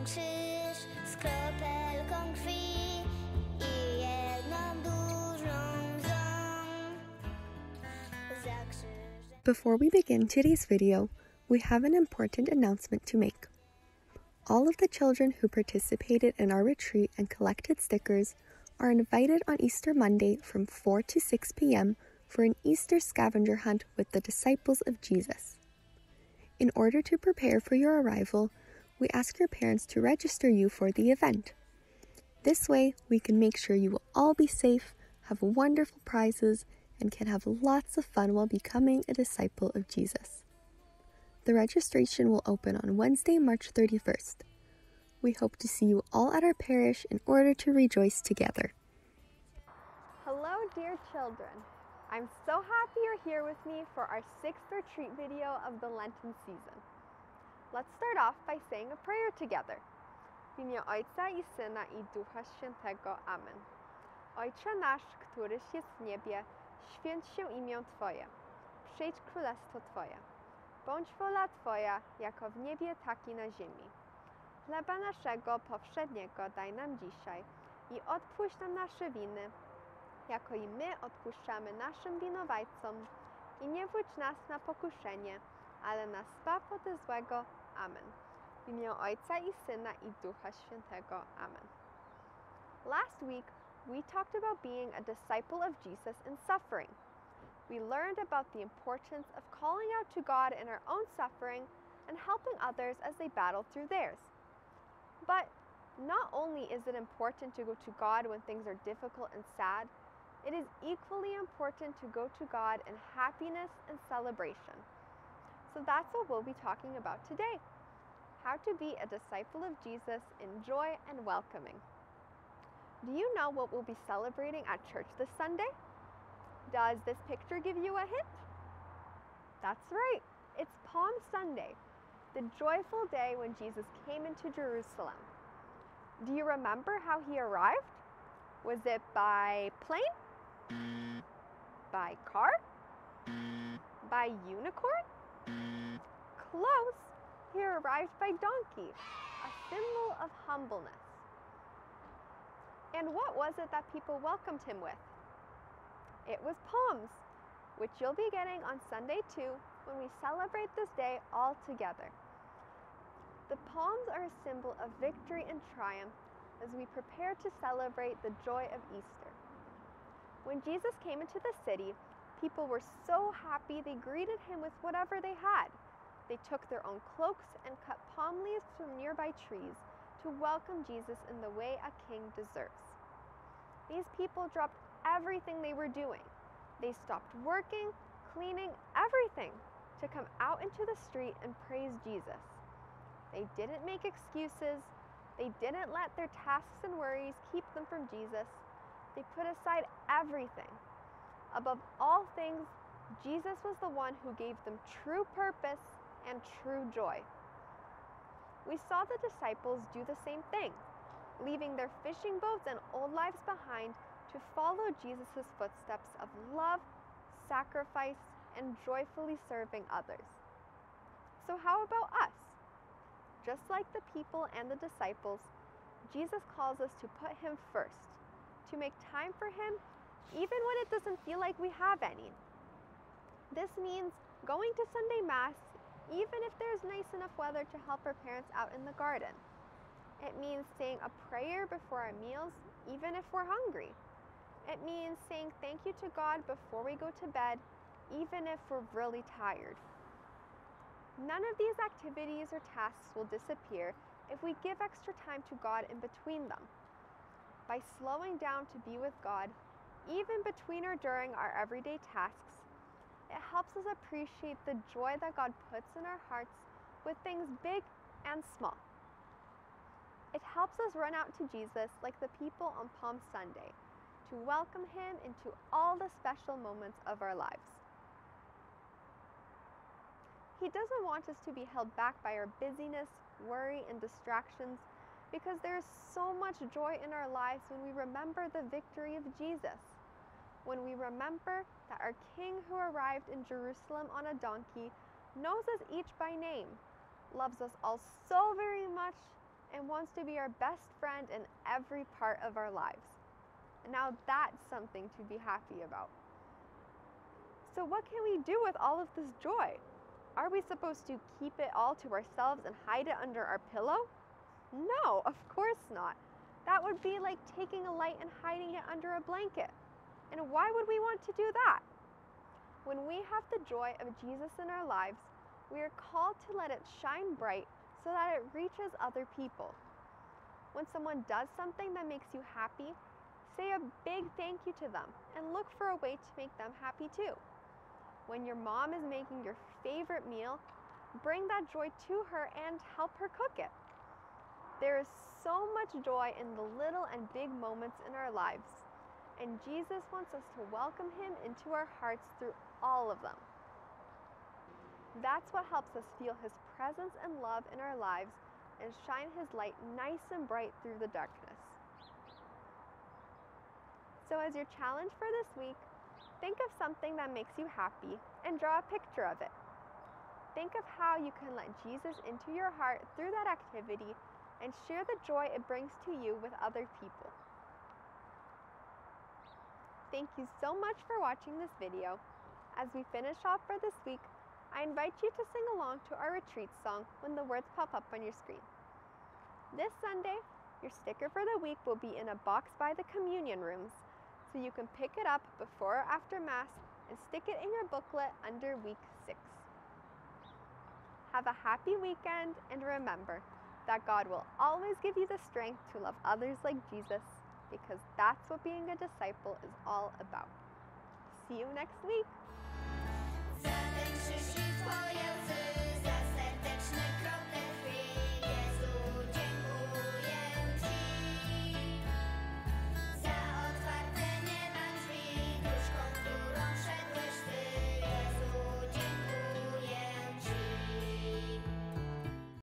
krzyż z kropelką krwi i jedną dużą łzą za krzyżem. Before we begin today's video, we have an important announcement to make. All of the children who participated in our retreat and collected stickers are invited on Easter Monday from 4 to 6 p.m. for an Easter Scavenger Hunt with the disciples of Jesus. In order to prepare for your arrival, we ask your parents to register you for the event. This way, we can make sure you will all be safe, have wonderful prizes, and can have lots of fun while becoming a disciple of Jesus. The registration will open on Wednesday, March 31st. We hope to see you all at our parish in order to rejoice together. Hello, dear children. I'm so happy you're here with me for our 6th retreat video of the Lenten season. Let's start off by saying a prayer together. W imię Ojca i Syna i Ducha Świętego. Amen. Ojcze nasz, któryś jest w niebie, święć się imię Twoje. Przyjdź królestwo Twoje. Bądź wola Twoja, jako w niebie, tak i na ziemi. Chleba naszego powszedniego daj nam dzisiaj i odpuść nam nasze winy, jako i my odpuszczamy naszym winowajcom. I nie wódź nas na pokuszenie, ale nas zbaw ode złego. Amen. W imię Ojca i Syna i Ducha Świętego. Amen. Last week, we talked about being a disciple of Jesus in suffering. We learned about the importance of calling out to God in our own suffering and helping others as they battle through theirs. But not only is it important to go to God when things are difficult and sad, it is equally important to go to God in happiness and celebration. So that's what we'll be talking about today. How to be a disciple of Jesus in joy and welcoming. Do you know what we'll be celebrating at church this Sunday? Does this picture give you a hint? That's right, it's Palm Sunday, the joyful day when Jesus came into Jerusalem. Do you remember how he arrived? Was it by plane? By car? By unicorn? Close! He arrived by donkey, a symbol of humbleness. And what was it that people welcomed him with? It was palms, which you'll be getting on Sunday too, when we celebrate this day all together. The palms are a symbol of victory and triumph as we prepare to celebrate the joy of Easter. When Jesus came into the city, people were so happy they greeted him with whatever they had. They took their own cloaks and cut palm leaves from nearby trees to welcome Jesus in the way a king deserves. These people dropped everything they were doing. They stopped working, cleaning, everything to come out into the street and praise Jesus. They didn't make excuses. They didn't let their tasks and worries keep them from Jesus. They put aside everything. Above all things, Jesus was the one who gave them true purpose and true joy. We saw the disciples do the same thing, leaving their fishing boats and old lives behind to follow Jesus' footsteps of love, sacrifice, and joyfully serving others. So how about us? Just like the people and the disciples, Jesus calls us to put him first, to make time for him even when it doesn't feel like we have any. This means going to Sunday Mass even if there's nice enough weather to help our parents out in the garden. It means saying a prayer before our meals even if we're hungry. It means saying thank you to God before we go to bed, even if we're really tired. None of these activities or tasks will disappear if we give extra time to God in between them. By slowing down to be with God, even between or during our everyday tasks, it helps us appreciate the joy that God puts in our hearts with things big and small. It helps us run out to Jesus like the people on Palm Sunday, to welcome him into all the special moments of our lives. He doesn't want us to be held back by our busyness, worry, and distractions, because there is so much joy in our lives when we remember the victory of Jesus. When we remember that our King who arrived in Jerusalem on a donkey knows us each by name, loves us all so very much, and wants to be our best friend in every part of our lives. And now that's something to be happy about. So what can we do with all of this joy? Are we supposed to keep it all to ourselves and hide it under our pillow? No, of course not. That would be like taking a light and hiding it under a blanket. And why would we want to do that? When we have the joy of Jesus in our lives, we are called to let it shine bright so that it reaches other people. When someone does something that makes you happy, say a big thank you to them and look for a way to make them happy too. When your mom is making your favorite meal, bring that joy to her and help her cook it. There is so much joy in the little and big moments in our lives, and Jesus wants us to welcome him into our hearts through all of them. That's what helps us feel his presence and love in our lives and shine his light nice and bright through the darkness. So as your challenge for this week, think of something that makes you happy and draw a picture of it. Think of how you can let Jesus into your heart through that activity and share the joy it brings to you with other people. Thank you so much for watching this video. As we finish off for this week, I invite you to sing along to our retreat song when the words pop up on your screen. This Sunday, your sticker for the week will be in a box by the communion rooms, so you can pick it up before or after Mass and stick it in your booklet under week 6. Have a happy weekend, and remember that God will always give you the strength to love others like Jesus, because that's what being a disciple is all about. See you next week.